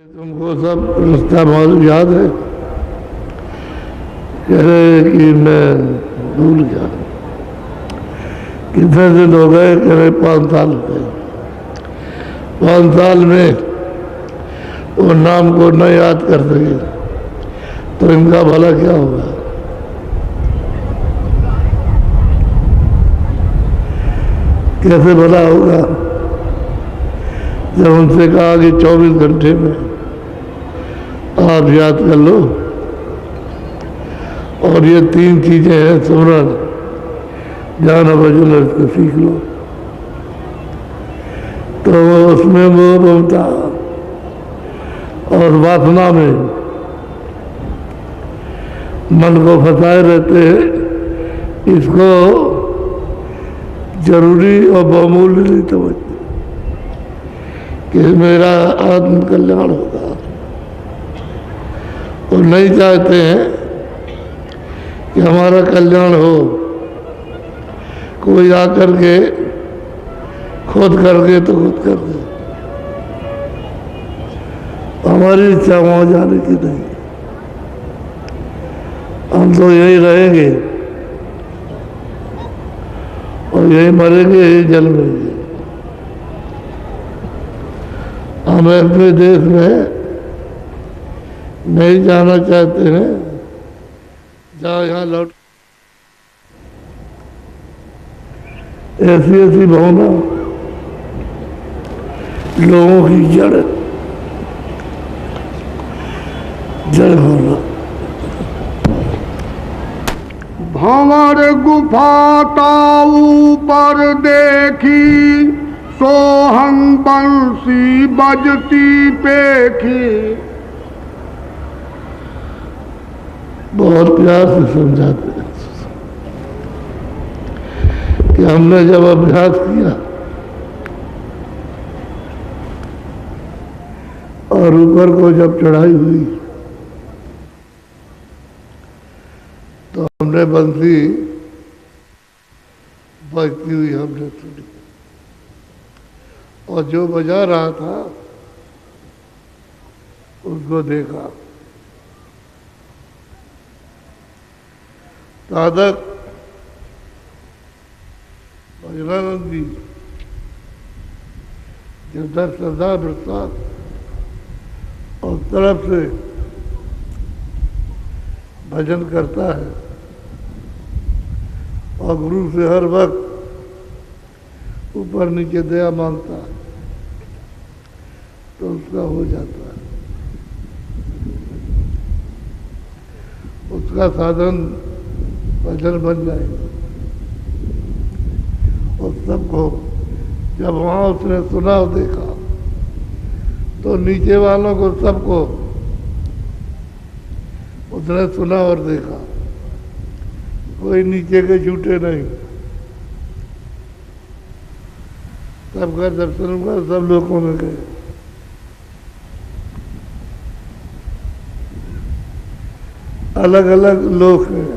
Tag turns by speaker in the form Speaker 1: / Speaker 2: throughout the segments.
Speaker 1: तुमको सब रिश्ता बहुत याद है? कह रहे कि मैं भूल गया। कितने दिन हो गए? कह रहे 5 साल हो गए। 5 साल में वो नाम को न याद कर सके तो इनका भला क्या होगा? कैसे भला होगा जब उनसे कहा कि 24 घंटे में आप याद कर लो। और ये 3 चीजें हैं सुमरन, ज्ञान भजन को सीख लो। तो उसमें वो ममता और वासना में मन को फंसाए रहते हैं। इसको जरूरी और बहुमूल्य नहीं समझते कि मेरा आत्म कल्याण होगा, और नहीं चाहते हैं कि हमारा कल्याण हो। कोई आकर के खुद करके तो खुद कर दे, हमारी इच्छा वहां जाने की नहीं। हम तो यही रहेंगे और यही मरेंगे, यही जन्मेंगे। हम अपने देश में नहीं जाना चाहते हैं जहाँ यहाँ लौट। ऐसी ऐसी भावना लोगों की जड़ भावना।
Speaker 2: भंवर गुफा ताऊ पर देखी, सोहंग बंसी बजती पेखी।
Speaker 1: बहुत प्यार से समझाते हैं कि हमने जब अभ्यास किया और ऊपर को जब चढ़ाई हुई तो हमने बंसी बजती हुई हमने सुनी, और जो बजा रहा था उसको देखा। साधक भजनानंद जी जब श्रद्धा प्रसाद और तरफ से भजन करता है और गुरु से हर वक्त ऊपर नीचे दया मांगता है तो उसका हो जाता है। उसका साधन भजन बन जाएगा। और सबको जब वहां उसने सुना और देखा तो नीचे वालों को सबको उसने सुना और देखा, कोई नीचे के झूठे नहीं। सबका दर्शन हुआ, सब लोगों में गए। अलग अलग लोग हैं,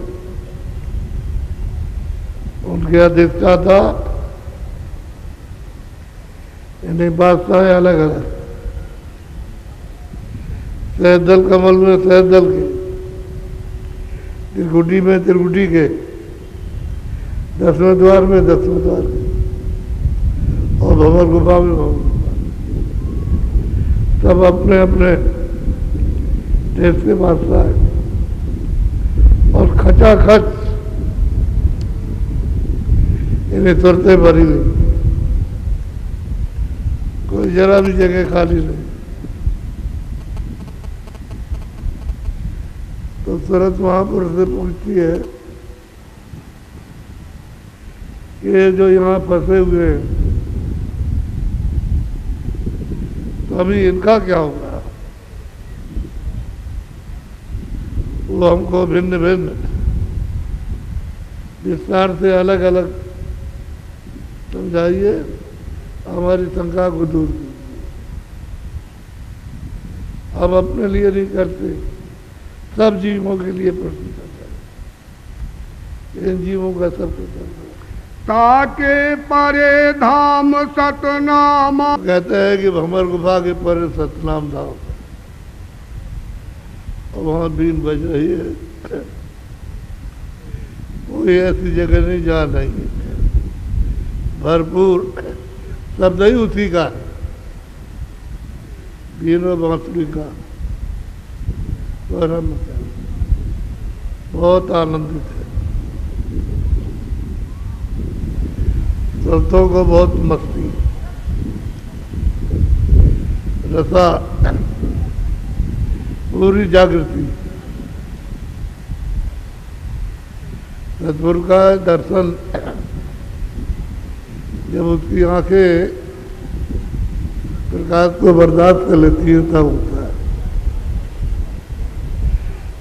Speaker 1: उनके अधिष्ठाता यानी बादशाह अलग अलग। सहदल कमल में सहदल के, त्रिकुटी में त्रिकुटी के, 10वें द्वार में 10वें द्वार के, और भंवर गुफा में भंवर गुफा। सब अपने अपने देश के बादशाह है और खचाखच इन्हें तुरते भरी हुई, कोई जरा भी जगह खाली नहीं। तो सूरत महापुरुष से पूछती है कि ये जो यहाँ फंसे हुए हैं तो अभी इनका क्या होगा? वो हमको भिन्न भिन्न विस्तार से अलग अलग समझाइए, हमारी शंका को दूर कीजिए। हम अपने लिए नहीं करते, सब जीवों के लिए प्रश्न करता है। इन जीवों का सबको करता है।
Speaker 2: ताके परे धाम सतनाम।
Speaker 1: कहते हैं कि भंवर गुफा के परे सतनाम धाम। और वहाँ बीन बज रही है। कोई ऐसी जगह नहीं जहाँ नहीं है, भरपूर शब्द ही उसी का है, बीन और बांसुरी का। और हम बहुत आनंदित है, संतों को बहुत मस्ती, रसा, पूरी जागृति। सतगुरु का दर्शन जब उसकी आंखें प्रकाश को बर्दाश्त कर लेती है तब होता है,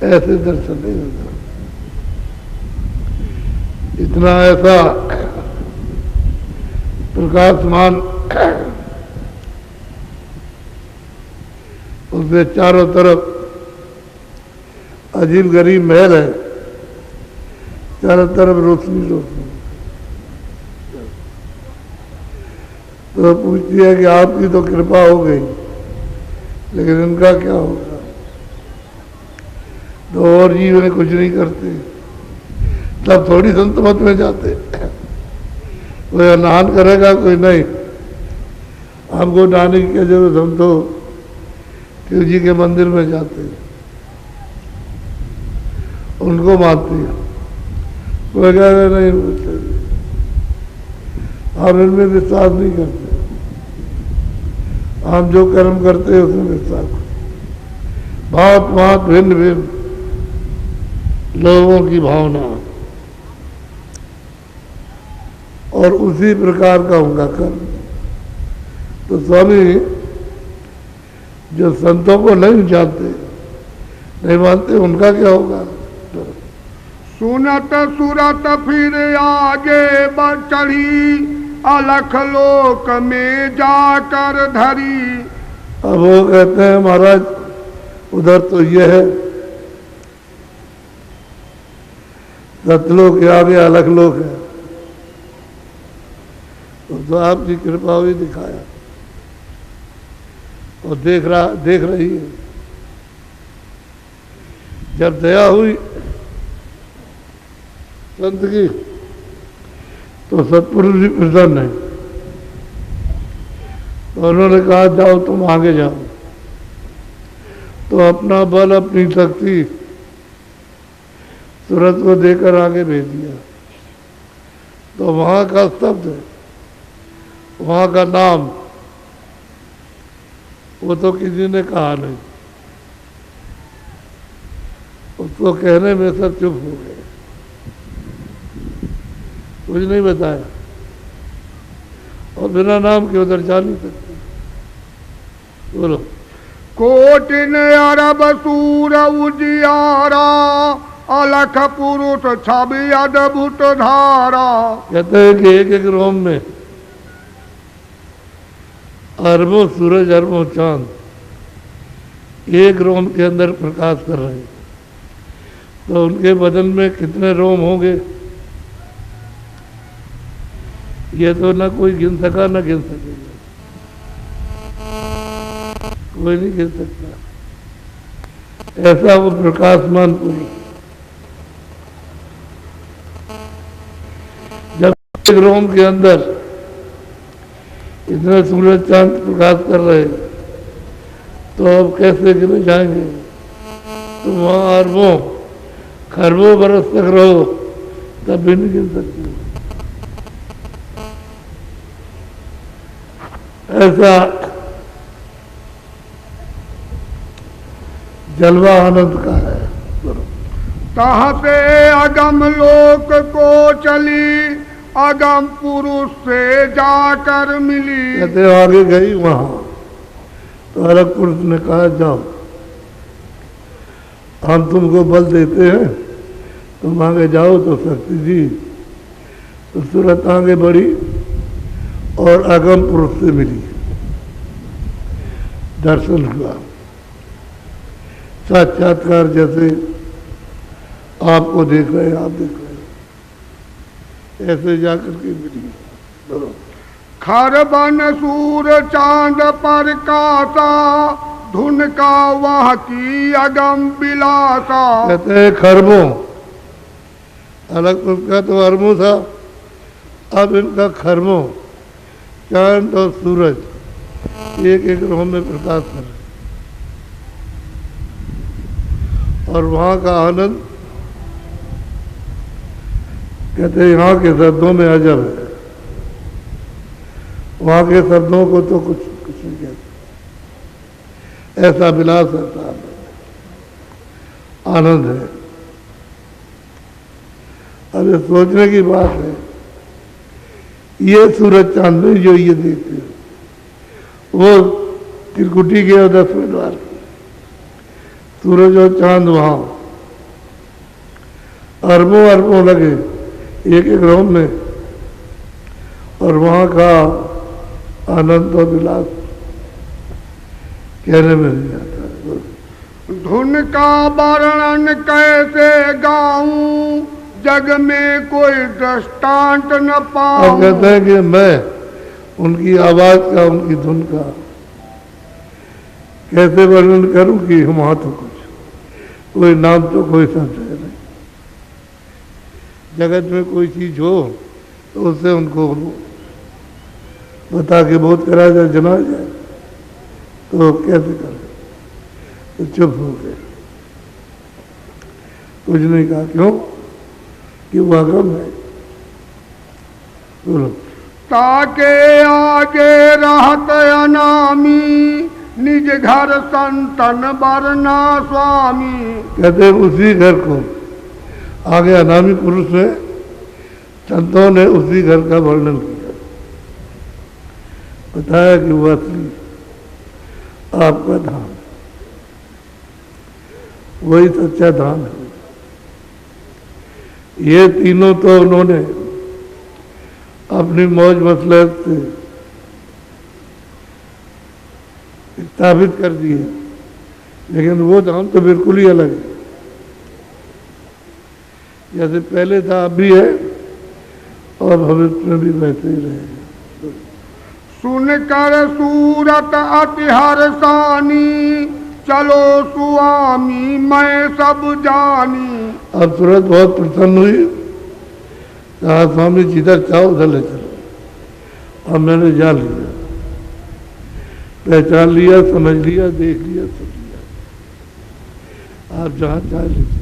Speaker 1: ऐसे दर्शन नहीं होता। इतना ऐसा प्रकाशमान उसके चारों तरफ अजीब गरीब महल है, चारों तरफ रोशनी रोशनी। तो पूछती है कि आपकी तो कृपा हो गई, लेकिन इनका क्या होगा? तो और जीव ने कुछ नहीं करते, तब थोड़ी संत मत में जाते। कोई स्नान करेगा, कोई नहीं। हमको नहाने की क्या जरूरत, हम तो शिव जी के मंदिर में जाते हैं, उनको मानते हैं। कोई कह रहे नहीं, हम इनमें विश्वास नहीं करते, हम जो कर्म करते हैं उसमें विश्वास करते। भांत भांत भिन्न भिन्न लोगों की भावना और उसी प्रकार का उनका कर्म। तो स्वामी जो संतों को नहीं जानते, नहीं मानते, उनका क्या होगा?
Speaker 2: सुनत सुरत फिर आगे बढ़ चढ़ी, अलख लोक में जाकर धरी।
Speaker 1: अब वो कहते हैं महाराज उधर तो ये है, सतलोक के आगे अलख लोक है। तो आपकी कृपा हुई, दिखाया और देख रही है। जब दया हुई संत की तो सतपुरुष जी प्रसन्न है, तो उन्होंने कहा जाओ तुम आगे जाओ। तो अपना बल अपनी शक्ति सूरत को देकर आगे भेज दिया। तो वहां का शब्द है, वहां का नाम वो तो किसी ने कहा नहीं, उसको कहने में सब चुप हो गए, कुछ नहीं बताया। और बिना नाम के उधर जा नहीं सकते। बोलो।
Speaker 2: कोटिन अरब सूर उजियारा, अलख पुरुष छवि अद्भुत धारा।
Speaker 1: कहते हैं कि एक एक रोम में अरबों सूरज अरबों चांद एक रोम के अंदर प्रकाश कर रहे हैं। तो उनके बदन में कितने रोम होंगे ये तो ना कोई गिन सका ना गिन सकेगा, कोई नहीं गिन सकता। ऐसा वो प्रकाशमान पुरुष। जब एक रोम के अंदर इतने सूरज चांद प्रकाश कर रहे, तो अब कैसे गिने जाएंगे? तो वहां अरबों खरबों बरस तक रहो तब भी नहीं गिन सकते। ऐसा जलवा आनंद का है।
Speaker 2: कहते अगम लोक को चली, अगम पुरुष से जाकर मिली।
Speaker 1: कहते आगे गई वहां, तो अलग पुरुष ने कहा जाओ हम तुमको बल देते हैं, तुम आगे जाओ। तो शक्ति जी तो सूरत आगे बढ़ी और अगम पुरुष से मिली, दर्शन हुआ, साक्षात्कार जैसे आपको देख रहे हैं, आप देख रहे हैं, ऐसे जाकर के मिली।
Speaker 2: खर बन सूर चांद पर कासा, धुन का वह की अगम बिलासा।
Speaker 1: कहते हैं खरबों, अलग उसका तो अरबों था, अब इनका खरबों, चांद और सूरज एक एक रोह में प्रकाश कर रहे, और वहाँ का आनंद कहते हैं यहाँ के शब्दों में अजब है, वहाँ के शब्दों को तो कुछ नहीं कहते, ऐसा विलास रहता आनंद है। अरे सोचने की बात है, ये सूरज चांद में जो ये देखते हो वो त्रिकुटी के और 10वें द्वार की, सूरज और चांद वहाँ अरबों अरबों लगे एक एक रोम में, और वहाँ का आनंद और विलास कहने में नहीं आता।
Speaker 2: धुन का वर्णन कैसे गाऊं, जग में कोई दृष्टांत न पाऊं।
Speaker 1: अब कहते हैं कि मैं उनकी आवाज का, उनकी धुन का कैसे वर्णन करूं कि वहां तो कुछ कोई नाम तो कोई शब्द है नहीं। जगत में कोई चीज हो तो उससे उनको बता के बहुत करा जाए, जना जाए, तो कैसे कर, तो चुप हो गए, कुछ नहीं कहा। क्यों कि वो अगम है। बोलो।
Speaker 2: ताके आगे रहत अनामी, निज घर संतन बरना स्वामी।
Speaker 1: कहते हैं उसी घर को आगे अनामी पुरुष ने, संतों ने उसी घर का वर्णन किया, बताया कि वो असली आपका धाम, वही सच्चा धाम है। ये तीनों तो उन्होंने अपनी मौज मसलहत से स्थापित कर दिए, लेकिन वो धाम तो बिल्कुल ही अलग है। जैसे पहले था अब भी है और भविष्य में भी वैसे ही रहेगा।
Speaker 2: सुनकर सूरत अति हर्षानी, चलो स्वामी मैं सब जानी।
Speaker 1: अब सूरत बहुत प्रसन्न हुई, कहा स्वामी जिधर चाहो उधर ले चलो। अब मैंने जान लिया, पहचान लिया, समझ लिया, देख लिया, सुन लिया, आप जहाँ चाहे लीजिए।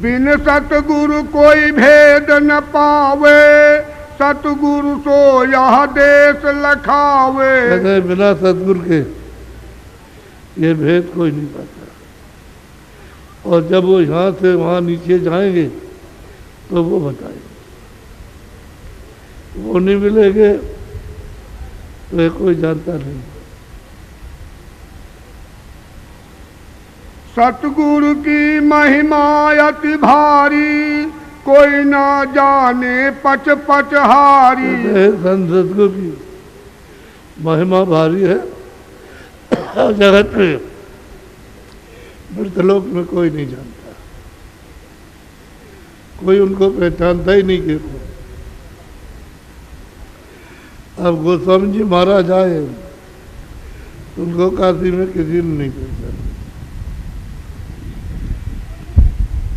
Speaker 2: बिन सतगुरु कोई भेद न पावे, सतगुरु सो यह देश लखावे।
Speaker 1: कहते बिना सतगुरु के ये भेद कोई नहीं पाता, और जब वो यहाँ से वहाँ नीचे जाएंगे तो वो बताएंगे, वो नहीं मिलेंगे तो ये कोई जानता नहीं।
Speaker 2: सतगुरु की महिमा अति भारी, कोई ना जाने पच पच हारी।
Speaker 1: संत सतगुरु की महिमा भारी है, जगत में मृतलोक में कोई नहीं जानता, कोई उनको पहचानता ही नहीं कि अब गोस्वामी जी महाराज आए, उनको काशी में किसी ने नहीं पहचाना,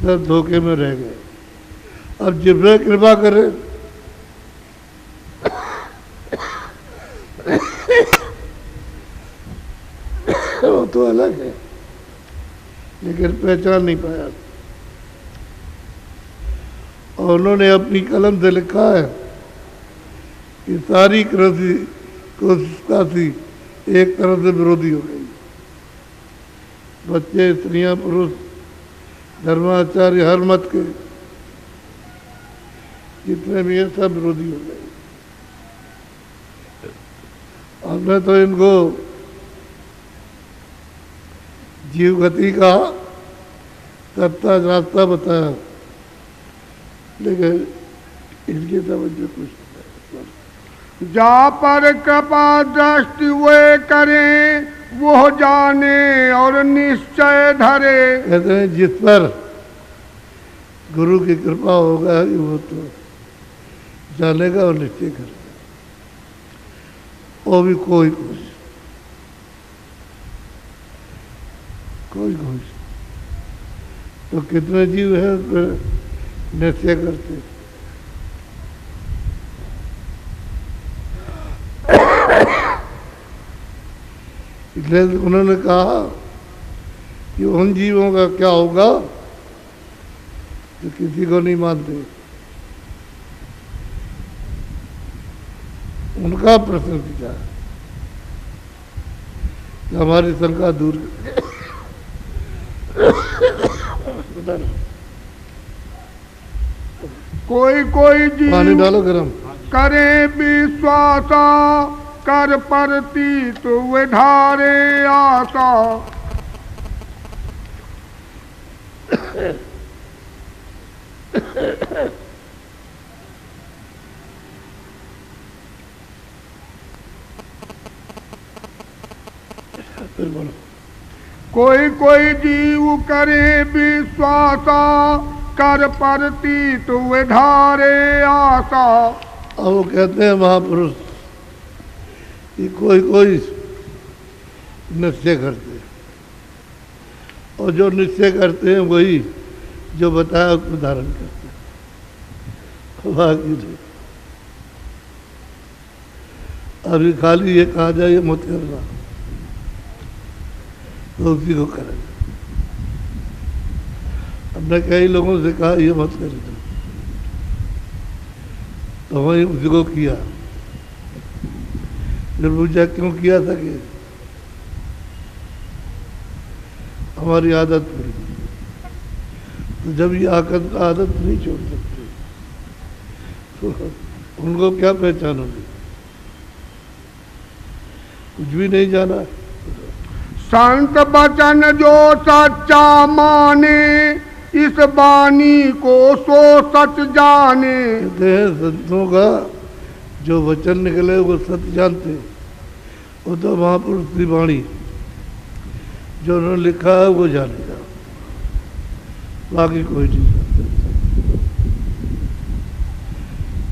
Speaker 1: सब धोखे में रह गए। अब जिब्रा कृपा करे वो तो अलग है, लेकिन पहचान नहीं पाया। और उन्होंने अपनी कलम से लिखा है कि सारी काशी एक तरह से विरोधी हो गई, बच्चे, स्त्रियां, पुरुष, धर्माचार्य, हर मत के जितने भी हैं सब विरोधी हो गए। हमने तो इनको जीव गति का सत्ता रास्ता बताया, लेकिन इनकी तवज्जो कुछ नहीं।
Speaker 2: जा पर कृपा दृष्टि वे करें, वो जाने और निश्चय धरे।
Speaker 1: कहते हैं जिस पर गुरु की कृपा होगा वो तो जानेगा और निश्चय करेगा, और भी कोई कुछ कोई घोष। तो कितने जीव है उस पर निश्चय करते। इसलिए उन्होंने कहा कि उन जीवों का क्या होगा जो किसी को नहीं मानते। उनका प्रश्न पूछा कि हमारी शंका दूर
Speaker 2: कोई कोई
Speaker 1: पानी
Speaker 2: जीव
Speaker 1: डालो गरम।
Speaker 2: करे विश्वास कर प्रतीत विधारे आशा।
Speaker 1: फिर बोलो।
Speaker 2: कोई कोई जीव करे विश्वास कर प्रतीत विधारे आशा।
Speaker 1: अब वो कहते हैं महापुरुष कि कोई कोई निश्चय करते हैं, और जो निश्चय करते हैं वही जो बताया उसको धारण करते हैं, बाकी नहीं। अभी खाली ये कहा जाए ये मत करना, तो उसी को करें। हमने कई लोगों से कहा ये मत करें, तो वही उसी को किया। जब पूछा क्यों किया था कि हमारी आदत पड़ी। तो जब ये आदत नहीं छोड़ सकते तो उनको क्या पहचानोगे? कुछ भी नहीं जाना।
Speaker 2: संत वचन जो सच्चा माने इस वाणी को सो सच जाने।
Speaker 1: कहते हैं संतों का जो वचन निकले वो सत्य जानते। वो तो महापुरुष की वाणी जो उन्होंने लिखा है वो जानेगा, बाकी कोई नहीं जानता,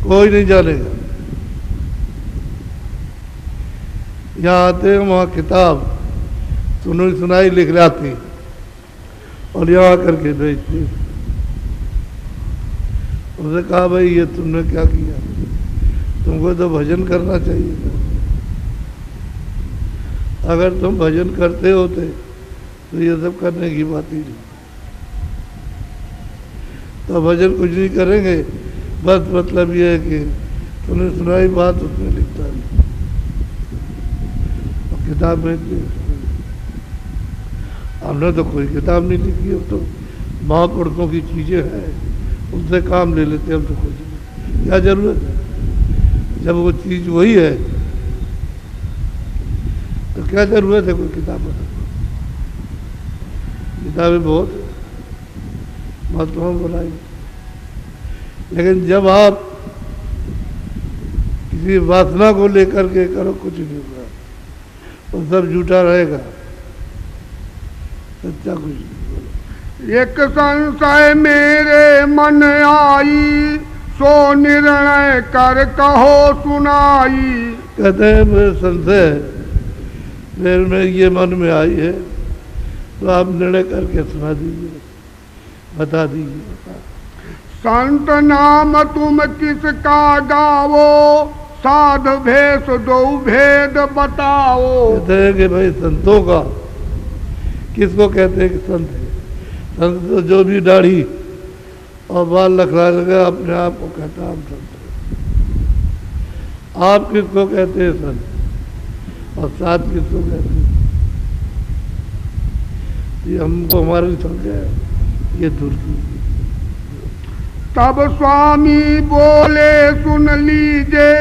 Speaker 1: कोई नहीं जानेगा। यहाँ आते हैं वहाँ किताब सुनी सुनाई लिख जाती और यहाँ करके भेजते। उसने कहा भाई ये तुमने क्या किया, तुमको तो भजन करना चाहिए था। अगर तुम भजन करते होते तो ये सब करने की बात ही नहीं। तो भजन कुछ नहीं करेंगे, बस मतलब ये है कि तुमने सुनाई बात उसमें लिखता नहीं और किताब में हमने तो कोई किताब नहीं लिखी। हो तो महापुरुषों की चीज़ें हैं, उनसे काम ले लेते हम। तो कुछ क्या जरूरत है, जब वो चीज़ वही है तो क्या जरूरत है कोई किताब बनाने। किताबें बहुत महत्वपूर्ण बनाई, लेकिन जब आप किसी वासना को लेकर के करो कुछ नहीं होगा, वो सब झूठा रहेगा, सच्चा कुछ नहीं।
Speaker 2: एक संशय मेरे मन आई सो निर्णय कर कहो सुनाई।
Speaker 1: कहते हैं मेरे संशय मेरे में ये मन में आई है, तो आप निर्णय करके सुना दीजिए, बता दीजिए।
Speaker 2: संत नाम तुम किसका गावो साध भेष दो भेद बताओ।
Speaker 1: कहते हैं कि भाई संतों का किसको कहते हैं कि संत है? संत तो जो भी दाढ़ी और बाल लखला लगा अपने आप को कहता हम संत हैं। आप किसको कहते हैं संत, और साथ किसको कहते हैं? ये हमको हमारी संज्ञा है, ये दूर की।
Speaker 2: तब स्वामी बोले सुन लीजे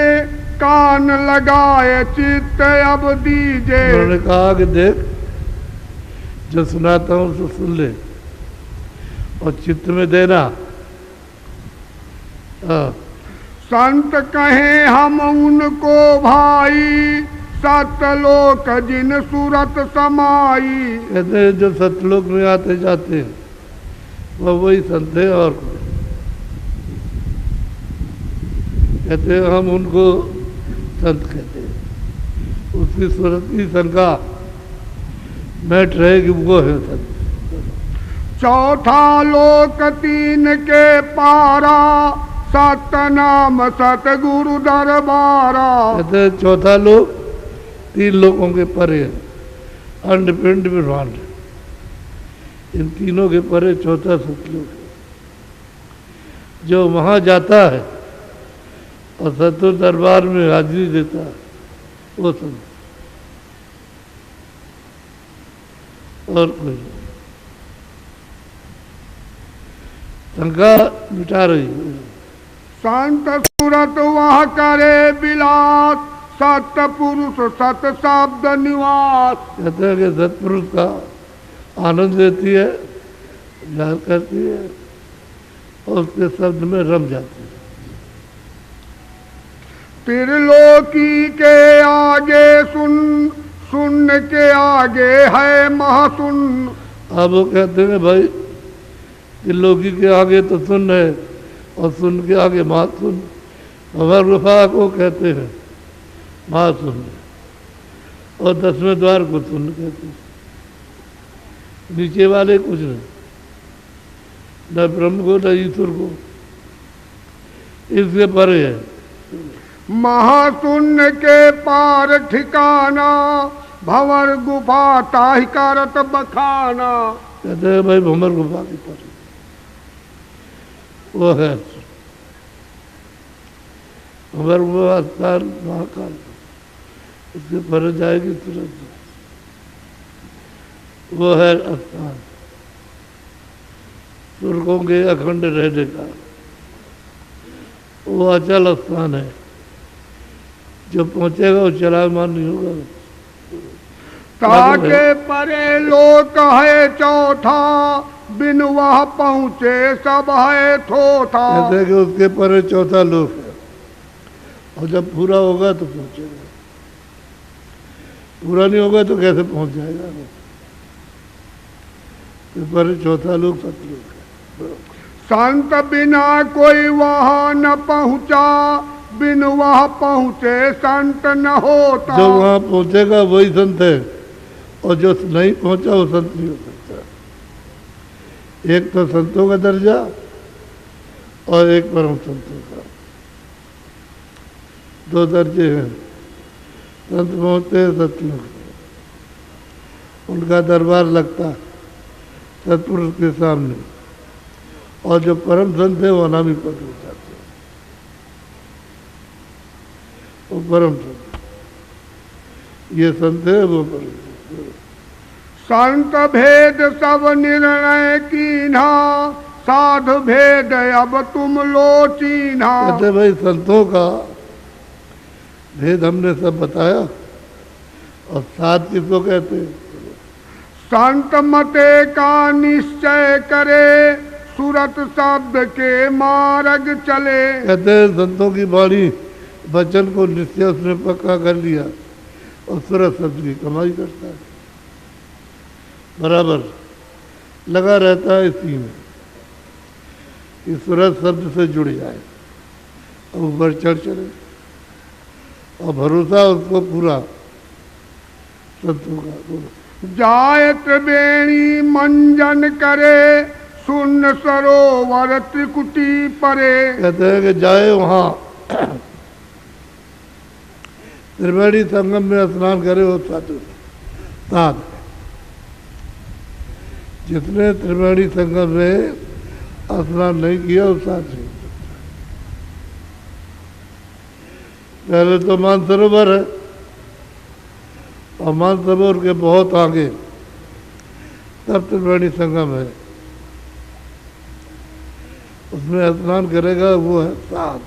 Speaker 2: कान लगाए चित्त अब दीजे।
Speaker 1: उन्होंने कहा कि देख जो सुनाता हूँ उसे सुन ले और चित्त में देना।
Speaker 2: संत कहे हम उनको भाई सतलोक जिन सूरत समाई।
Speaker 1: कहते हैं जो सतलोक में आते जाते हैं वह वही संत है और कहते हैं हम उनको संत कहते हैं। उसकी सूरत की शंका बैठ रहेगी वो है संत।
Speaker 2: चौथा लोक तीन के पारा, सतनाम सतगुरु दरबारा।
Speaker 1: कहते हैं चौथा लोक तीन लोगों के परे है, अंड पिंड ब्रह्मांड, इन तीनों के परे चौथा सतलोक है। जो वहां जाता है और सतगुरु दरबार में हाजिरी देता है वो संत, और कोई शंका मिटा रही है।
Speaker 2: संत सूरत वह करे विलास, सतपुरुष सत शब्द निवास।
Speaker 1: कहते हैं कि सतपुरुष का आनंद लेती है, ध्यान करती है और उसके शब्द में रम जाती है।
Speaker 2: त्रिलोकी के आगे सुन, सुन के आगे है महासुन।
Speaker 1: अब वो कहते हैं भाई त्रिलोकी के आगे तो सुन है और सुन के आगे महासुन। भंवर गुफा को कहते हैं महासुन और 10वें द्वार को सुन कहते हैं। नीचे वाले कुछ नहीं, न ब्रह्म को न ईश्वर को, इसके परे है।
Speaker 2: महाशून्य के पार ठिकाना, भंवर गुफा ताहि करत बखाना।
Speaker 1: कहते हैं भाई भंवर गुफा के परे वो है भंवर गुफा स्थान महाकाल, उसके परे जाएगी तुरंत, वो है स्थान सुरकों के अखंड रहने का, वो अचल स्थान है। जो पहुंचेगा वो चलायमान नहीं होगा।
Speaker 2: ताके परे लोक है चौथा, बिन वह पहुंचे सब है थोथा।
Speaker 1: कहते हैं कि उसके परे चौथा लोक है और जब पूरा होगा तो पहुंचेगा, पूरा नहीं होगा तो कैसे पहुंच जाएगा। तो परे चौथा लोक सतलोक है।
Speaker 2: संत बिना कोई वहां न पहुंचा, बिन वह पहुंचे संत न होता।
Speaker 1: जो वहां पहुंचेगा वही संत है और जो नहीं पहुंचा वो संत नहीं हो सकता। एक तो संतों का दर्जा और एक परम संतों का, दो दर्जे हैं। संत पहुंचते हैं सतलोक, उनका दरबार लगता है सतपुरुष के सामने, और जो परम संत है वो अनामी पद हो जाते हैं, वो परम संत। ये संत है वो परम संत।
Speaker 2: संत भेद सब निर्णय कीन्हा, साधु भेद अब तुम लो चीन्हा।
Speaker 1: कहते भाई संतों का भेद हमने सब बताया, और साध किसको कहते हैं?
Speaker 2: संत मते का निश्चय करे, सूरत शब्द के मार्ग चले।
Speaker 1: कहते हैं संतों की वाणी वचन को निश्चय उसने पक्का कर लिया और सूरत शब्द की कमाई करता है, बराबर लगा रहता है इसी में कि सूरत शब्द से जुड़ जाए और ऊपर चढ़ चले, और भरोसा उसको पूरा संतों का।
Speaker 2: जाय त्रिवेणी मंजन करे, सुन सरोवर त्रिकुटी परे।
Speaker 1: कहते हैं कि जाए वहाँ त्रिवेणी संगम में स्नान करे वो साधु साध। जिसने त्रिवेणी संगम में स्नान नहीं किया वो साध नहीं। पहले तो मानसरोवर है और मानसरोवर के बहुत आगे तब त्रिवेणी संगम है, उसमें स्नान करेगा वो है साध।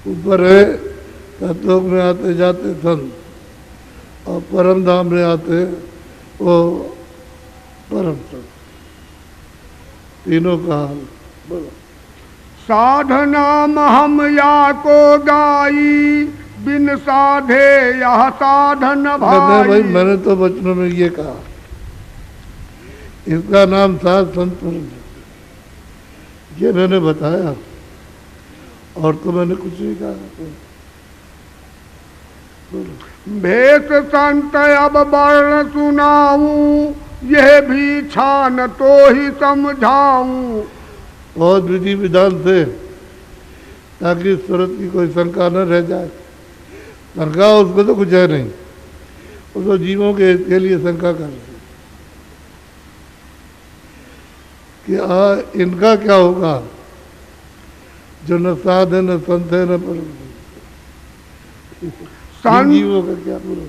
Speaker 1: ऊपर है सतलोक में आते जाते संत, और परम धाम में आते वो परम संत। तीनों का हाल बोलो।
Speaker 2: साधना हम या को गाई, बिन साधे यह साधन भाई।
Speaker 1: भाई मैंने तो बचनों में ये कहा, इसका नाम साध संत पुरुष, ये मैंने बताया, और तो मैंने कुछ नहीं कहा। भेष
Speaker 2: संत अब वर्ण सुनाऊं, यह भी छान तो ही समझाऊं।
Speaker 1: बहुत विधि विधान से, ताकि सूरत की कोई शंका न रह जाए। शंका उसको तो कुछ है नहीं, उसको जीवों के हित के लिए शंका कर रहे कि इनका क्या होगा जो न साध है, न संत है, न पर जीवों का क्या पूरा।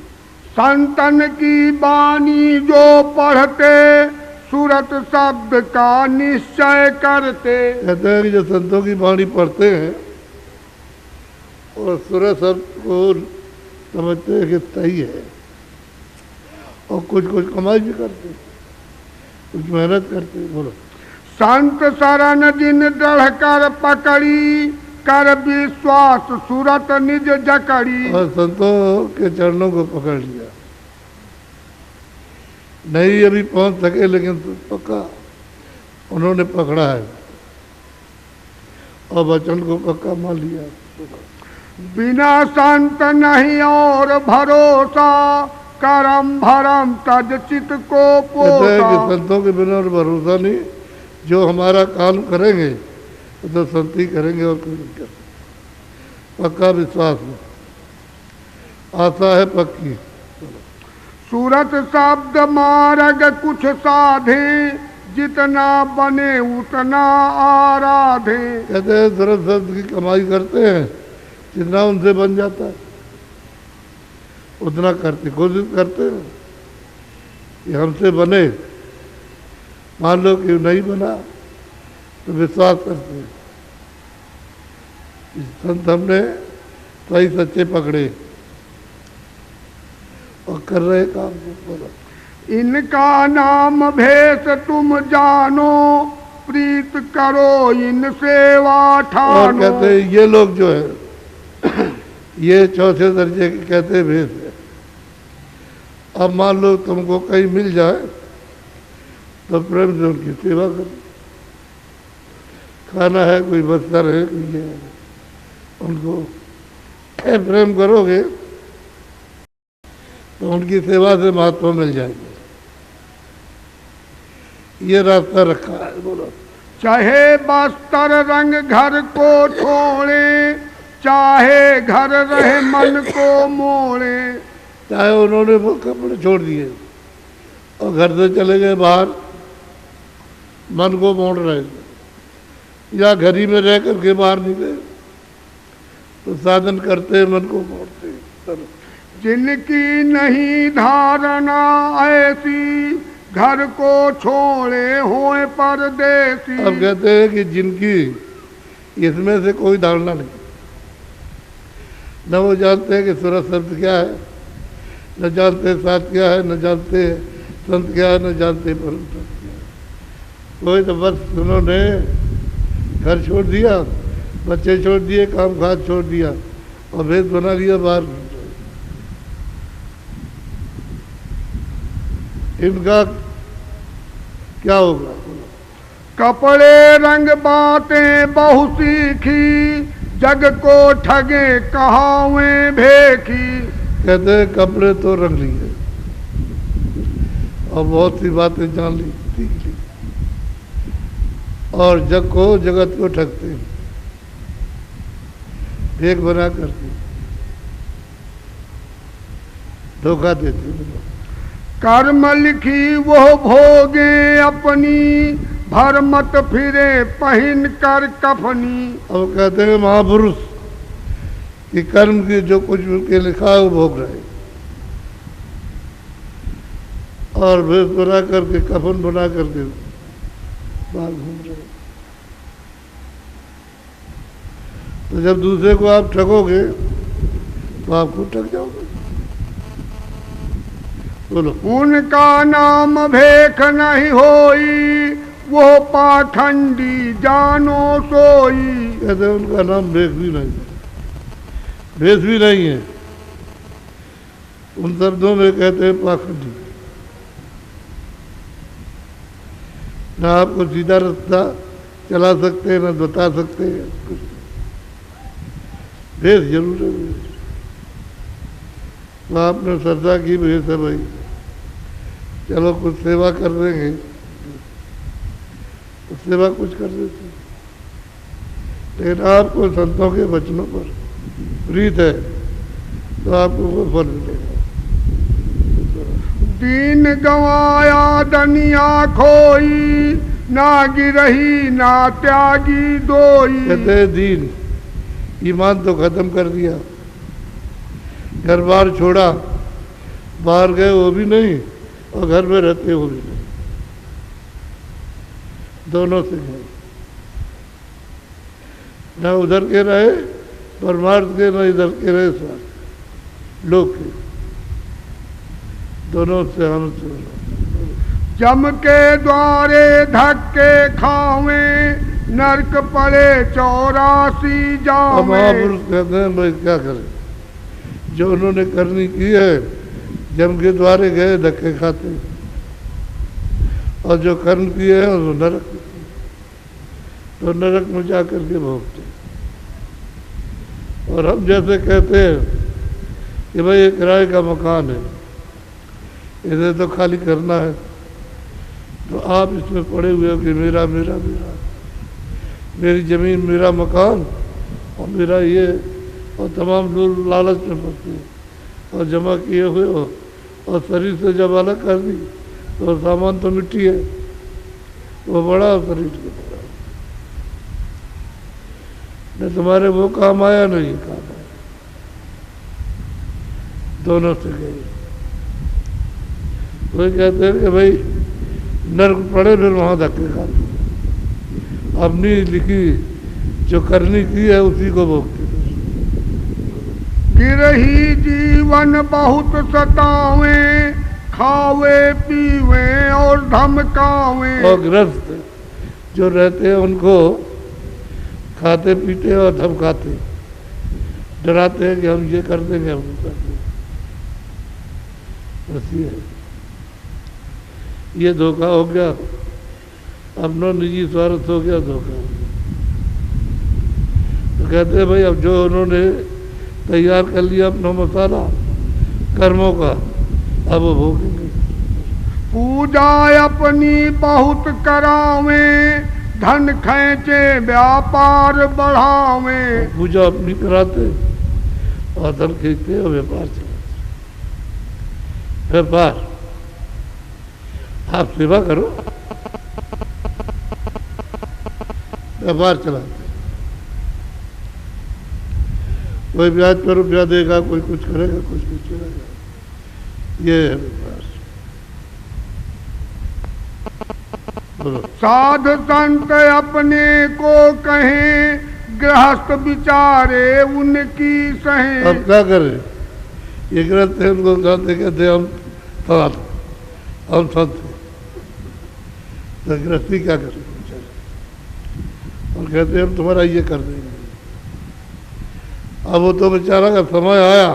Speaker 2: संतन की वाणी जो पढ़ते सूरत शब्द का निश्चय करते।
Speaker 1: कहते हैं कि जो संतों की वाणी पढ़ते हैं और सूरत शब्द को समझते हैं कि सही है, और कुछ कुछ कमाई भी करते, कुछ मेहनत करते। बोलो।
Speaker 2: संत शरण जिन दृढ़ कर पकड़ी, कर विश्वास सूरत निज जकड़ी।
Speaker 1: और संतों के चरणों को पकड़ लिया, नहीं अभी पहुंच सके लेकिन पक्का उन्होंने पकड़ा है और वचन को पक्का मान लिया।
Speaker 2: बिना संत नहीं और भरोसा, करम भरम तज चित को पोसा।
Speaker 1: कि संतों के बिना और भरोसा नहीं, जो हमारा काम करेंगे तो संत ही करेंगे और कोई नहीं कर। पक्का विश्वास है, आशा है पक्की।
Speaker 2: सूरत शब्द मार्ग कुछ साधे, जितना बने उतना आराधे।
Speaker 1: कहते हैं सूरत शब्द की कमाई करते हैं, जितना उनसे बन जाता है उतना करते, कोशिश करते हैं कि हमसे बने। मान लो कि नहीं बना तो विश्वास करते हैं संत हमने सही सच्चे पकड़े और कर रहे काम को। बोला।
Speaker 2: इनका नाम भेष तुम जानो, प्रीत करो इनसे ठानो।
Speaker 1: और कहते हैं ये लोग जो है ये चौथे दर्जे के कहते भेष है। अब मान लो तुमको कहीं मिल जाए तो प्रेम से उनकी सेवा करो। खाना है, कोई वस्त्र है, कोई ये है, उनको प्रेम करोगे तो उनकी सेवा से महात्मा मिल जाएंगे। ये रास्ता रखा है। बोलो।
Speaker 2: चाहे बस्तर रंग घर को छोड़े, चाहे घर रहे मन को मोड़े।
Speaker 1: चाहे उन्होंने वो कपड़े छोड़ दिए और घर से चले गए बाहर, मन को मोड़ रहे थे, या घर ही में रह करके बाहर निकले तो साधन करते मन को मोड़ते।
Speaker 2: जिनकी नहीं धारणा ऐसी, घर को छोड़े होए परदेसी।
Speaker 1: अब कहते हैं कि जिनकी इसमें से कोई धारणा नहीं, न वो जानते हैं कि सूरत शब्द क्या है, न जानते साथ क्या है, न जानते संत क्या है, न जानते परम संत क्या है। कोई तो बस उन्होंने घर छोड़ दिया, बच्चे छोड़ दिए, काम काज छोड़ दिया और भेद बना लिया बाहर। इनका क्या होगा।
Speaker 2: कपड़े रंग बातें बहु सीखी, जग को ठगे कहावे भेखी।
Speaker 1: कहते हैं कपड़े तो रंग लिए और बहुत सी बातें जान ली, सीख ली, और जग को जगत को ठगते, भेख बना करते, धोखा देते।
Speaker 2: कर्म लिखी वो भोगे अपनी, भर मत फिरे पहन कर कफनी।
Speaker 1: अब कहते हैं महापुरुष कि कर्म की जो कुछ उनके लिखा है वो भोग रहे, और भेष बना करके, कफन बना करके बाहर घूम रहे। तो जब दूसरे को आप ठगोगे तो आप खुद ठग जाओगे। बोलो।
Speaker 2: उनका नाम भेख नहीं होई, वो पाखंडी जानो सोई।
Speaker 1: कहते हैं उनका नाम भेख भी नहीं, भेष भी नहीं है। उन शब्दों में कहते हैं पाखंडी, ना आपको सीधा रास्ता चला सकते हैं, ना बता सकते हैं कुछ। भेष जरूर है। तो आपने श्रद्धा की भेष है भाई, चलो कुछ सेवा कर देंगे, तो सेवा कुछ कर देते, लेकिन आपको संतों के वचनों पर प्रीत है तो आपको वो फल मिलेगा।
Speaker 2: दीन गवाया दनिया खोई, ना गिरही ना त्यागी दोई।
Speaker 1: कहते दीन, ईमान तो खत्म कर दिया, घर बार छोड़ा, बाहर गए वो भी नहीं और घर में रहते वो भी नहीं, दोनों से गए, न उधर के रहे परमार्थ के, न इधर के रहे स्वार्थ लोग के, दोनों से हम
Speaker 2: जम के द्वारे धक्के खावे, नरक पड़े 84 जावे।
Speaker 1: महापुरुष कहते हैं भाई क्या करें, जो उन्होंने करनी की है जम के द्वारे गए धक्के खाते, और जो कर्म किए हैं वो नरक, तो नरक में जा करके भोगते। और हम जैसे कहते हैं कि भाई ये किराए का मकान है, इसे तो खाली करना है, तो आप इसमें पड़े हुए हो कि मेरा मेरा मेरा, मेरी ज़मीन मेरा मकान और मेरा ये, और तमाम लोग लालच में फंसते हैं और जमा किए हुए हो, और शरीर से जब अलग कर दी तो सामान तो मिट्टी है, वो बड़ा शरीर के बड़ा, न तुम्हारे वो काम आया न ये काम आया, दोनों से गए। वही कहते हैं कि भाई नर्क पड़े फिर वहाँ धक्के खाते, अपनी लिखी जो करनी की है उसी को भोगते।
Speaker 2: गिरही जीवन बहुत सतावे, खावे पीवे और धमकावे।
Speaker 1: और ग्रस्त जो रहते हैं उनको खाते पीते और धमकाते, डराते हैं कि हम ये कर देंगे, हम कर देंगे, बस ये धोखा हो गया, अपना निजी स्वार्थ हो गया, धोखा हो गया। तो कहते हैं भाई अब जो उन्होंने तैयार कर लिया अपना मसाला कर्मों का, अब वो भोगेंगे।
Speaker 2: पूजा अपनी बहुत करावे, धन खींचे व्यापार बढ़ावे।
Speaker 1: पूजा अपनी कराते और धन खींचते और व्यापार चलाते। व्यापार आप सेवा करो, व्यापार चलाते, कोई ब्याज पर रुपया देगा, कोई कुछ करेगा, कुछ करेगा, ये है व्यापार। बोलो।
Speaker 2: साध संत अपने को कहें, गृहस्थ विचारे उनकी सहे।
Speaker 1: अब क्या करें, ये गृहस्थ है उनको जानते कहते हम संत, हम संत हैं, तो गृहस्थी क्या करें बेचारे, और कहते हम तुम्हारा ये कर देंगे। अब वो तो बेचारा का समय आया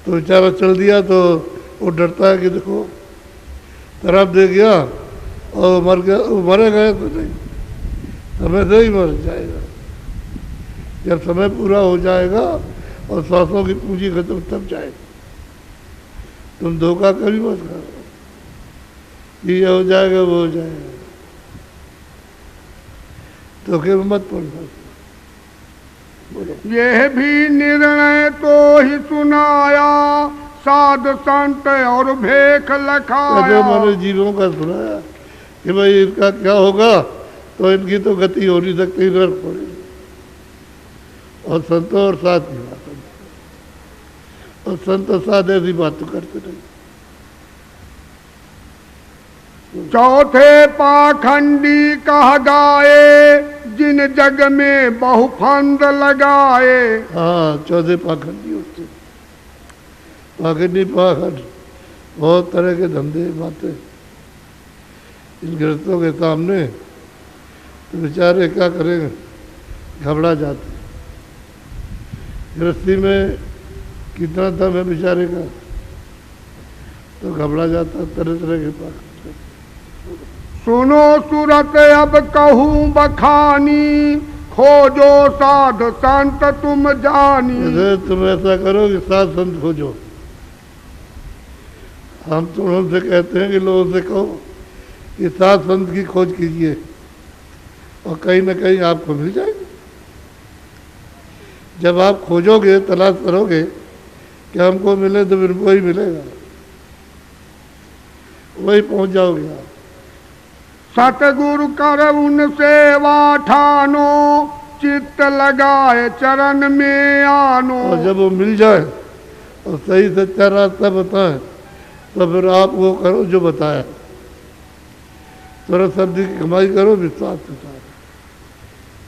Speaker 1: तो बेचारा चल दिया, तो वो डरता है कि देखो तरफ दे गया और मर गया, मरेगा तो नहीं, समय से ही मर जाएगा। जब समय पूरा हो जाएगा और सांसों की पूंजी खत्म तब जाएगा। तुम धोखा कभी मत करो, ये हो जाएगा वो हो जाएगा, धोखे में मत पड़ना।
Speaker 2: यह भी निर्णय तो ही सुनाया, साध संत और भेख लखाया।
Speaker 1: मैंने जीवों का सुनाया कि भाई इनका क्या होगा, तो इनकी तो गति हो नहीं सकती, नरक पड़ेगी। और संतों और साथ की बात, और संत साथ ऐसी बात तो करते नहीं।
Speaker 2: चौथे पाखंडी कह गाए, जिन जग में बहुफंद लगाए।
Speaker 1: हाँ, चौथे पाखंडी होते, पाखंडी पाखंड बहुत तरह के धंधे बातें इन गृहस्थों के सामने, तो बेचारे क्या करेंगे, घबरा जाते। गृहस्थी में कितना दम है बेचारे का, तो घबरा जाता, तरह तरह के पाखंड।
Speaker 2: सुनो सूरत अब कहूँ बखानी, खोजो साध संत तुम जानी।
Speaker 1: तुम ऐसा करो कि साध संत खोजो, हम तो उनसे कहते हैं कि लोगों से कहो कि सात संत की खोज कीजिए और कहीं ना कहीं आपको मिल जाएगी। जब आप खोजोगे, तलाश करोगे कि हमको मिले तो फिर वही मिलेगा, वही पहुंच जाओगे आप।
Speaker 2: सतगुरु कर उन सेवा ठानो, चित्त लगाए चरण में आनो।
Speaker 1: और जब वो मिल जाए और सही सच्चा रास्ता बताए तो फिर आप वो करो जो बताया। थोड़ा शब्द की कमाई करो विश्वास के साथ,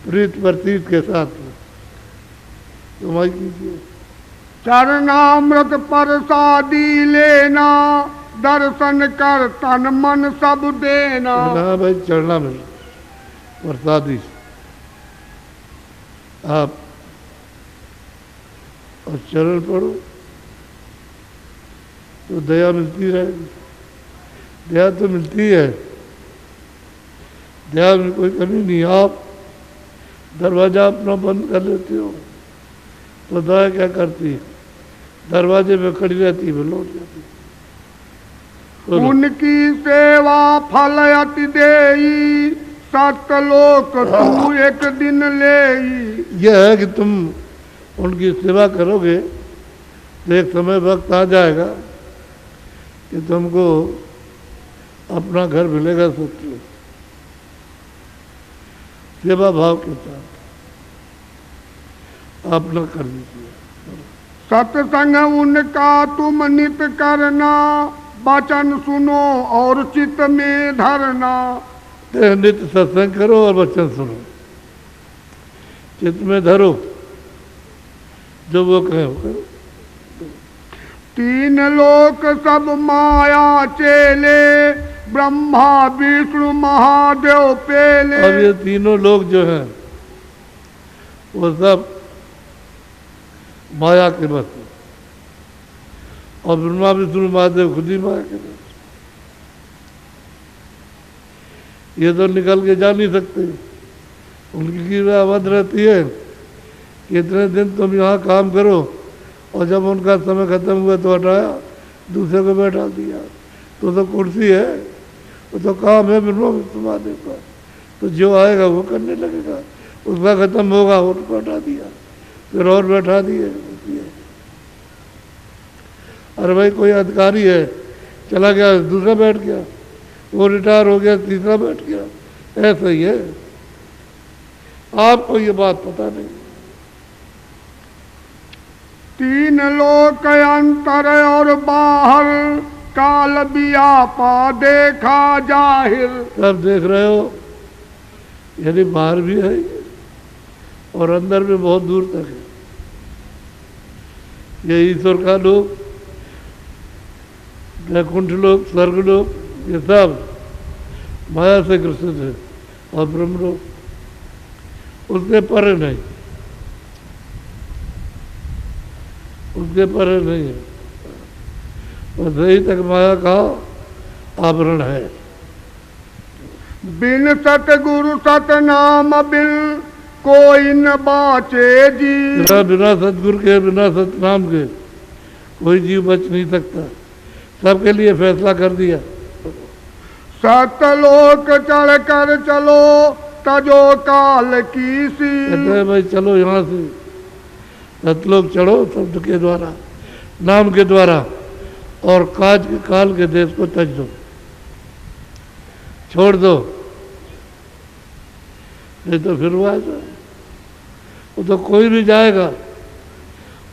Speaker 1: प्रीत प्रतीत के साथ कमाई कीजिए।
Speaker 2: चरणामृत प्रसादी लेना, दर्शन कर तन मन सब देना।
Speaker 1: हाँ भाई, चरणामृत प्रसादी आप और चरण पढ़ो तो दया मिलती रहेगी। दया तो मिलती है, दया में कोई कमी नहीं। आप दरवाजा अपना बंद कर लेते हो तो दया क्या करती है? दरवाजे में खड़ी रहती है, लौट जाती है।
Speaker 2: उनकी सेवा फल अति देई, सतलोक तू एक दिन लेई।
Speaker 1: यह है कि तुम उनकी सेवा करोगे तो एक समय वक्त आ जाएगा कि तुमको अपना घर मिलेगा। सोचो, सेवा भाव के साथ अपना कर लीजिए।
Speaker 2: सत्संग उनका तुम नित करना, वचन सुनो और चित्त में धरना।
Speaker 1: नित्य सत्संग करो और वचन सुनो, चित्त में धरो, जो वो कहे वो करो।
Speaker 2: तीन लोक सब माया चेले, ब्रह्मा विष्णु महादेव पेले।
Speaker 1: अब ये तीनों लोग जो हैं वो सब माया के बस हैं, और ब्रह्मा विष्णु महादेव खुद ही माया के बस। ये तो निकल के जा नहीं सकते, उनकी कीड़ा अवध रहती है कि इतने दिन तुम यहाँ काम करो, और जब उनका समय खत्म हुआ तो हटाया, दूसरे को बैठा दिया। तो कुर्सी है, वो तो काम है ब्रह्मा विष्णु महादेव का, तो जो आएगा वो करने लगेगा। उसका खत्म होगा, उनको हटा दिया, फिर और बैठा दिए। अरे भाई, कोई अधिकारी है, चला गया, दूसरा बैठ गया, वो रिटायर हो गया, तीसरा बैठ गया, ऐसा ही है। आपको ये बात पता नहीं।
Speaker 2: तीन लोक अंतर और बाहर, काल व्यापा देखा जाहिर।
Speaker 1: सब देख रहे हो, यानी बाहर भी है और अंदर भी बहुत दूर तक है। ये ईश्वर का लोक, वैकुंठ लोक, स्वर्ग लोक, ये सब माया से ग्रसित है, और ब्रह्म लोक उसके परे नहीं, उसके परे नहीं है। बस यही तक माया का आवरण है।
Speaker 2: बिन सतगुरु सतनाम बिन, कोई न बाचे जी।
Speaker 1: बिना सतगुरु के, बिना सतनाम के कोई जीव बच नहीं सकता। सबके लिए फैसला कर दिया।
Speaker 2: सतलोक चढ़ कर चलो, तजो काल की सी।
Speaker 1: कहते हैं भाई चलो यहाँ से सतलोक चढ़ो, शब्द के द्वारा, नाम के द्वारा, और काज के काल के देश को तज दो, छोड़ दो, नहीं तो फिर वो तो कोई भी जाएगा,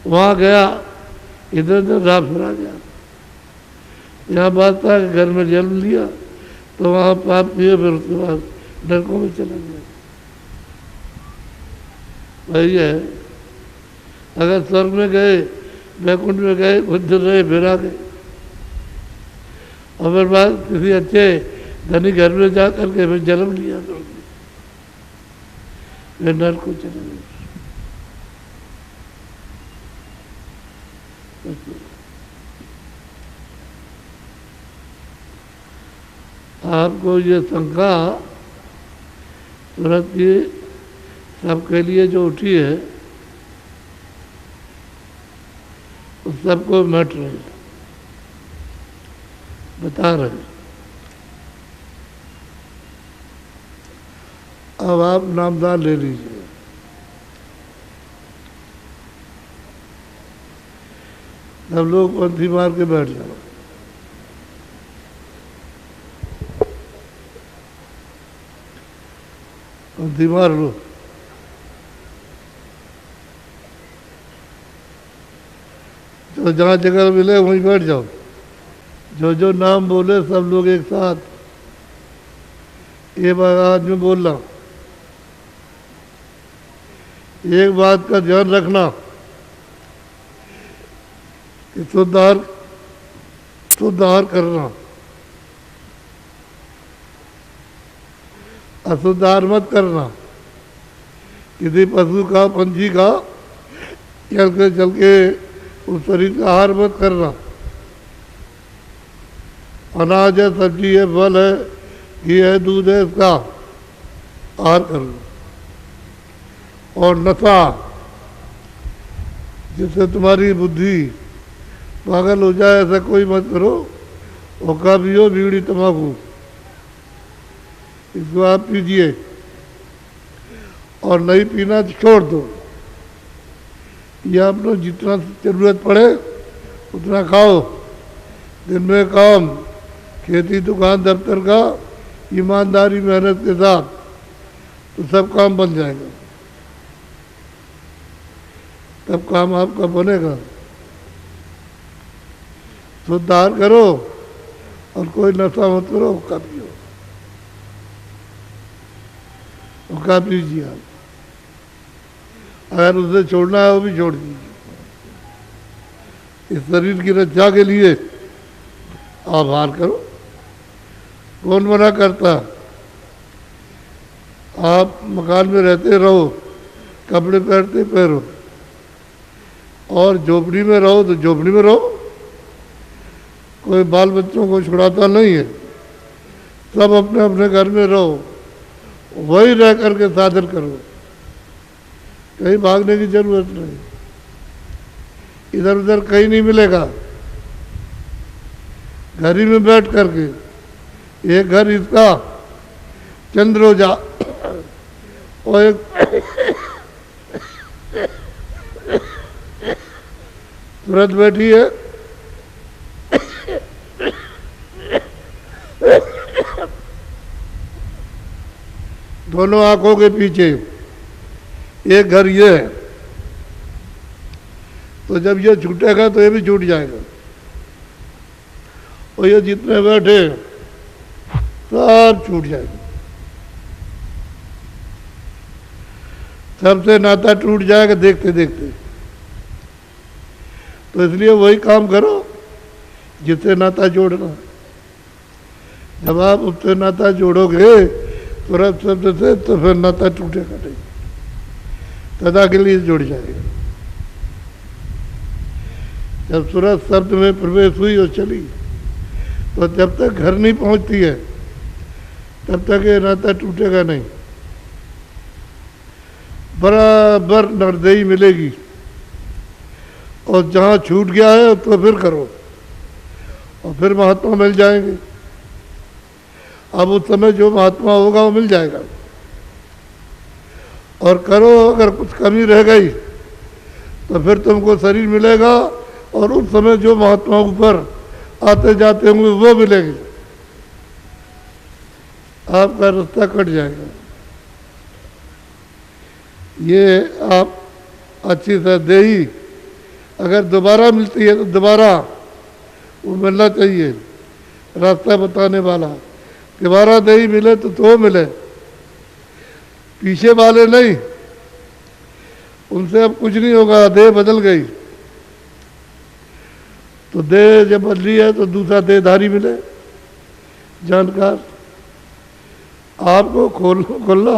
Speaker 1: वहाँ गया, इधर उधर रात फिरा गया। यहाँ बात था कि घर में जन्म लिया तो वहाँ पाप किए, फिर उसके बाद नरकों में चला गया। वही है, अगर स्वर्ग में गए, वैकुंठ में गए, कुछ दिन रहे, फिर आ गए, और फिर बाद किसी अच्छे धनी घर में जा करके फिर जन्म लिया, फिर नरक को चले गए। आपको ये शंका तुरंत ये सबके लिए जो उठी है, उस सबको मिट रही है। बता रहे हैं। अब आप नामदान ले लीजिए। सब लोग पंथी मार के बैठ जाओ। पंथी मार लो। तो जहाँ जगह मिले वहीं बैठ जाओ। जो जो नाम बोले सब लोग एक साथ ये बात आज में बोल रहा हूँ। एक बात का ध्यान रखना कि शुद्धार करना, अशुद्धार मत करना। किसी पशु का पंछी का चल के उस शरीर का आहार मत करना। अनाज है, सब्जी है, फल है, घी है, दूध है, इसका आहार कर लो। और नशा जिससे तुम्हारी बुद्धि पागल हो जाए ऐसा कोई मत करो। हुक्का पियो, बीड़ी तंबाकू इसको आप पीजिए और नहीं पीना तो छोड़ दो। या आपको जितना जरूरत पड़े उतना खाओ। दिन में काम, खेती, दुकान, दफ्तर का ईमानदारी मेहनत के साथ तो सब काम बन जाएगा। तब काम आपका बनेगा। शुद्धार करो और कोई नशा मत करो। हुक्का पियो, हुक्का पीजिए आप। अगर उसे छोड़ना है वो भी छोड़ दीजिए। इस शरीर की रक्षा के लिए आप आहार करो। कौन मना करता? आप मकान में रहते रहो, कपड़े पहनते पहनो, और झोपड़ी में रहो तो झोपड़ी में रहो। कोई बाल बच्चों को छुड़ाता नहीं है। सब अपने अपने घर में रहो, वही रह करके साधन करो। कहीं भागने की जरूरत नहीं, इधर उधर कहीं नहीं मिलेगा। घर ही में बैठ करके एक घर इसका चंद्रोजा और एक सूरत बैठी है। दोनों आंखों के पीछे एक घर ये है। तो जब ये छूटेगा तो ये भी छूट जाएगा। और ये जितने बैठे सब छूट जाएगा। सबसे नाता टूट जाएगा देखते देखते। तो इसलिए वही काम करो जिससे नाता जोड़ना। जब आप उससे नाता जोड़ोगे तुरंत शब्द से, तो फिर नाता टूटेगा नहीं, सदा के लिए जुड़ जाएगा। जब सूरत शब्द में प्रवेश हुई और चली तो जब तक घर नहीं पहुंचती है तब तक ये नाता टूटेगा नहीं। बराबर नरदेही मिलेगी। और जहाँ छूट गया है तो फिर करो और फिर महात्मा मिल जाएंगे। अब उस समय जो महात्मा होगा वो मिल जाएगा। और करो, अगर कुछ कमी रह गई तो फिर तुमको शरीर मिलेगा और उस समय जो महात्मा ऊपर आते जाते होंगे वो मिलेंगे। आपका रास्ता कट जाएगा। ये आप अच्छी तरह देही अगर दोबारा मिलती है तो दोबारा वो मिलना चाहिए। रास्ता बताने वाला दोबारा देही मिले तो मिले, पीछे वाले नहीं। उनसे अब कुछ नहीं होगा। देह बदल गई तो देह जब बदली है तो दूसरा देहधारी मिले, जानकार। आपको खोलना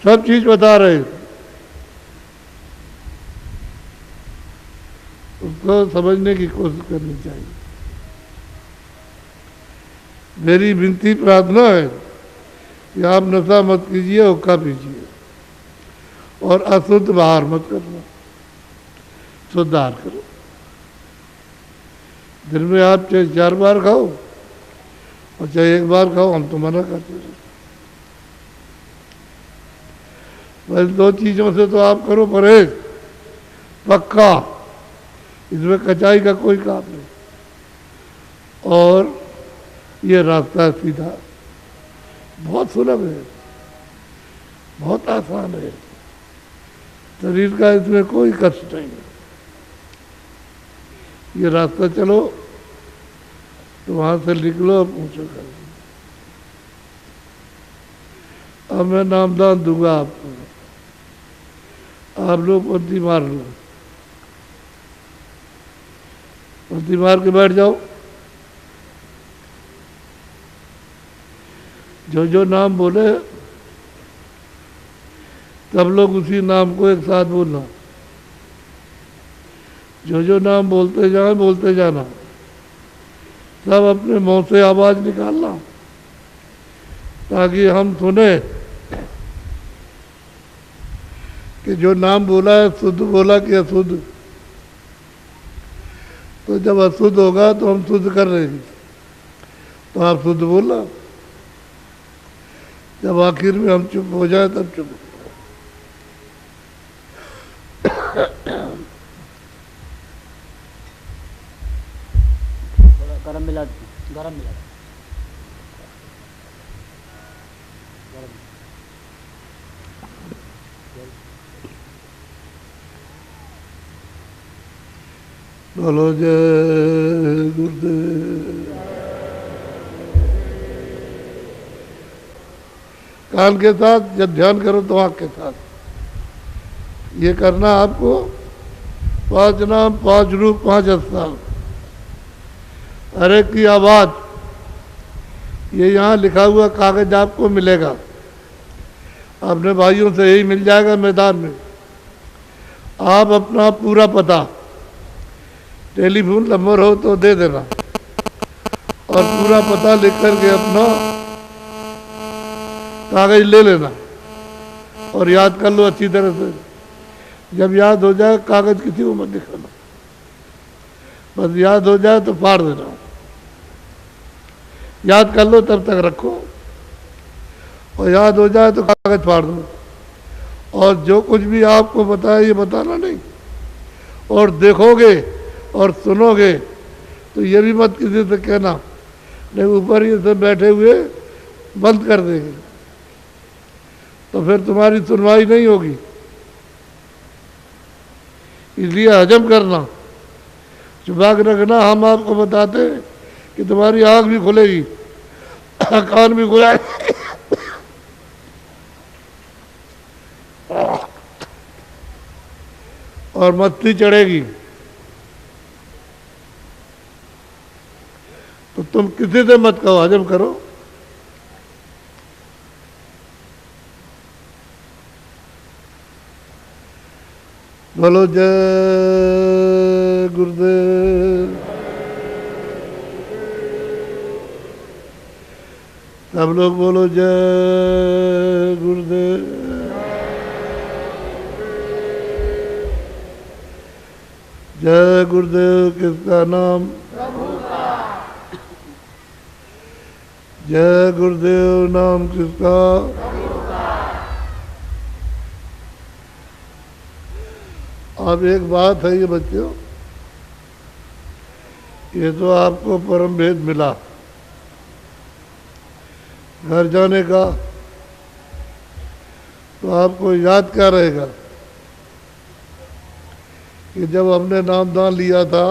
Speaker 1: सब चीज बता रहे, उसको समझने की कोशिश करनी चाहिए। मेरी विनती प्रार्थना है कि आप नशा मत कीजिए, हुक्का पीजिए और अशुद्ध बाहर मत करना, शुद्ध आहार करो। दिन में आप 4 बार खाओ और चाहे एक बार खाओ, हम तो मना करते हैं। बस दो चीज़ों से तो आप करो परहेज पक्का, इसमें कचाई का कोई काम नहीं। और ये रास्ता है सीधा, बहुत सुलभ है, बहुत आसान है, शरीर का इसमें कोई कष्ट नहीं है। ये रास्ता चलो तो वहां से निकलो और पूछो कर। अब मैं नामदान दूंगा आपको, आप लोग पंक्ति मार लो, पंक्ति मार के बैठ जाओ। जो जो नाम बोले सब लोग उसी नाम को एक साथ बोलना, जो जो नाम बोलते जाना, सब अपने मुंह से आवाज निकालना ताकि हम सुने कि जो नाम बोला है शुद्ध बोला कि अशुद्ध। तो जब अशुद्ध होगा तो हम शुद्ध कर रहे हैं, तो आप शुद्ध बोलना। जब आखिर में हम चुप हो जाए तब चुप।
Speaker 3: गरम मिला, गरम मिला।
Speaker 1: बोलो जय गुरुदेव। कान के साथ जब ध्यान करो तो आँख के साथ ये करना आपको। 5 नाम, 5 रूप, 5 स्थान, हर एक की आवाज, ये यहाँ लिखा हुआ कागज आपको मिलेगा, अपने भाइयों से यही मिल जाएगा मैदान में। आप अपना पूरा पता, टेलीफोन नंबर हो तो दे देना, और पूरा पता लिख करके अपना कागज ले लेना और याद कर लो अच्छी तरह से। जब याद हो जाए कागज किसी को मत दिखाना, बस याद हो जाए तो फाड़ देना। याद कर लो तब तक रखो, और याद हो जाए तो कागज फाड़ दो। और जो कुछ भी आपको बताया ये बताना नहीं, और देखोगे और सुनोगे तो ये भी मत किसी से कहना, नहीं ऊपर ये सब बैठे हुए बंद कर देंगे, तो फिर तुम्हारी सुनवाई नहीं होगी। इसलिए हजम करना, छुपा के रखना। हम आपको बताते हैं कि तुम्हारी आँख भी खुलेगी, कान भी खुलेगा, और मस्ती चढ़ेगी। तो तुम किसी से मत कहो, हजम करो। बोलो जय गुरुदेव। सब लोग बोलो जय गुरुदेव। जय गुरुदेव किसका नाम? जय गुरुदेव नाम किसका? अब एक बात है ये बच्चों, ये तो आपको परम भेद मिला घर जाने का, तो आपको याद क्या रहेगा कि जब हमने नामदान लिया था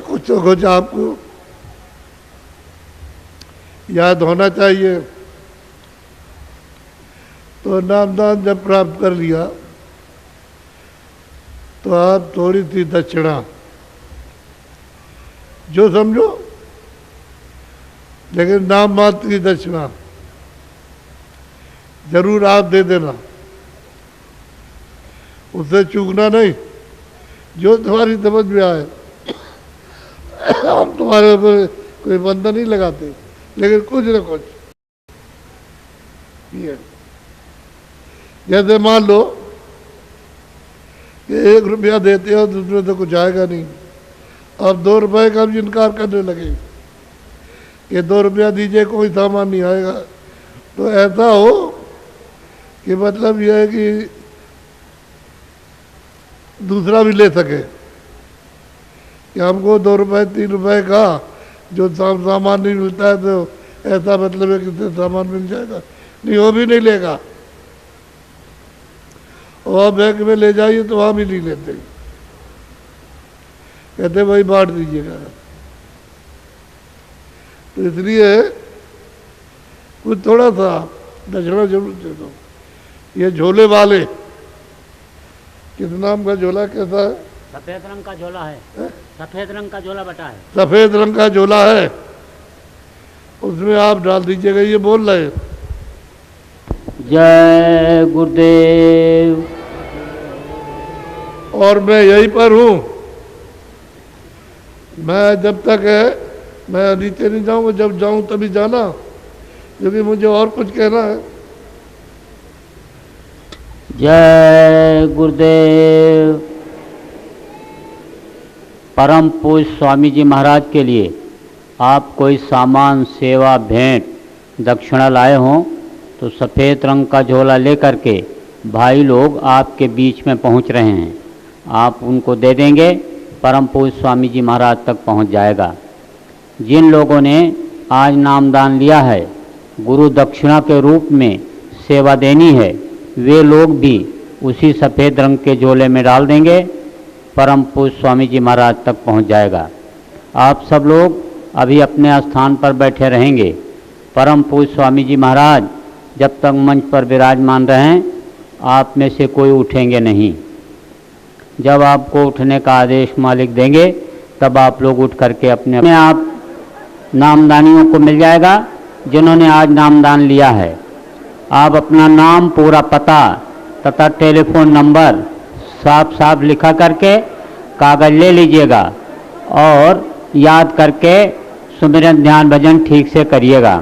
Speaker 1: कुछ तो कुछ आपको याद होना चाहिए। तो नामदान जब प्राप्त कर लिया तो आप थोड़ी सी दक्षिणा जो समझो, लेकिन नाम मात्र की दक्षिणा जरूर आप दे देना, उससे चूकना नहीं। जो तुम्हारी समझ में आए, हम तुम्हारे ऊपर कोई बंधन नहीं लगाते, लेकिन कुछ न कुछ ये, जैसे मान लो कि 1 रुपया देते हो तो उसमें तो कुछ आएगा नहीं, अब 2 रुपए का भी इनकार करने लगे कि 2 रुपया दीजिए कोई सामान नहीं आएगा। तो ऐसा हो कि मतलब यह है कि दूसरा भी ले सके कि हमको 2 रुपए 3 रुपए का जो सामान नहीं मिलता है तो ऐसा मतलब है कि सामान मिल जाएगा, नहीं वो भी नहीं लेगा। और बैंक में ले जाइए तो वहाँ भी नहीं लेते, कहते भाई बांट दीजिएगा। तो इसलिए कुछ थोड़ा सा दक्षिणा जरूर दे दो। ये झोले वाले, किस नाम का झोला, कैसा है?
Speaker 3: सफेद रंग का झोला है, सफेद रंग का झोला बटा है।
Speaker 1: सफेद रंग का झोला है, उसमें आप डाल दीजिएगा। ये बोल रहे हैं
Speaker 3: जय गुरुदेव।
Speaker 1: और मैं यहीं पर हूँ, मैं जब तक है मैं नीचे नहीं जाऊँगा, जब जाऊँ तभी जाना, क्योंकि मुझे और कुछ कहना है।
Speaker 3: जय गुरुदेव। परम पूज्य स्वामी जी महाराज के लिए आप कोई सामान, सेवा, भेंट, दक्षिणा लाए हों तो सफ़ेद रंग का झोला लेकर के भाई लोग आपके बीच में पहुंच रहे हैं। आप उनको दे देंगे, परम पूज्य स्वामी जी महाराज तक पहुंच जाएगा। जिन लोगों ने आज नामदान लिया है, गुरु दक्षिणा के रूप में सेवा देनी है, वे लोग भी उसी सफ़ेद रंग के झोले में डाल देंगे, परम पूज्य स्वामी जी महाराज तक पहुंच जाएगा। आप सब लोग अभी अपने स्थान पर बैठे रहेंगे। परम पूज्य स्वामी जी महाराज जब तक मंच पर विराजमान रहें, आप में से कोई उठेंगे नहीं। जब आपको उठने का आदेश मालिक देंगे तब आप लोग उठ करके अपने आप नामदानियों को मिल जाएगा जिन्होंने आज नामदान लिया है। आप अपना नाम, पूरा पता तथा टेलीफोन नंबर साफ साफ लिखा करके कागज़ ले लीजिएगा और याद करके सुमिरन ध्यान भजन ठीक से करिएगा।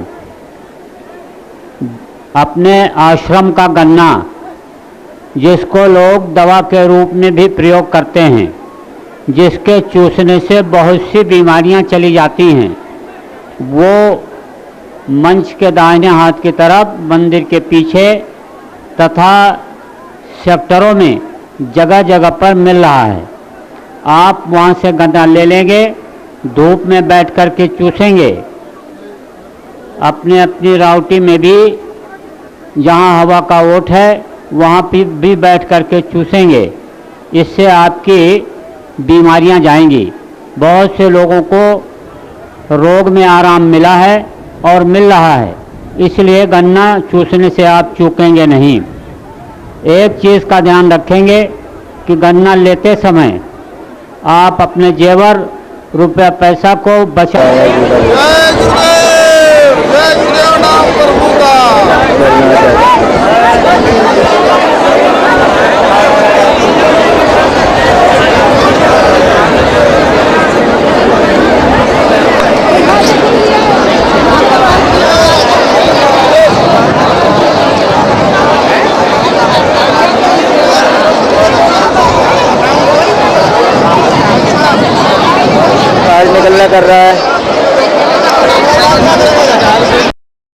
Speaker 3: अपने आश्रम का गन्ना, जिसको लोग दवा के रूप में भी प्रयोग करते हैं, जिसके चूसने से बहुत सी बीमारियां चली जाती हैं, वो मंच के दाहिने हाथ की तरफ मंदिर के पीछे तथा सेक्टरों में जगह जगह पर मिल रहा है। आप वहाँ से गन्ना ले लेंगे, धूप में बैठ कर के चूसेंगे। अपने अपनी राउटी में भी जहाँ हवा का ओट है वहाँ पे भी बैठ कर के चूसेंगे। इससे आपकी बीमारियाँ जाएंगी। बहुत से लोगों को रोग में आराम मिला है और मिल रहा है, इसलिए गन्ना चूसने से आप चूकेंगे नहीं। एक चीज़ का ध्यान रखेंगे कि गन्ना लेते समय आप अपने जेवर, रुपया, पैसा को बचा।
Speaker 4: निकलना कर रहा है।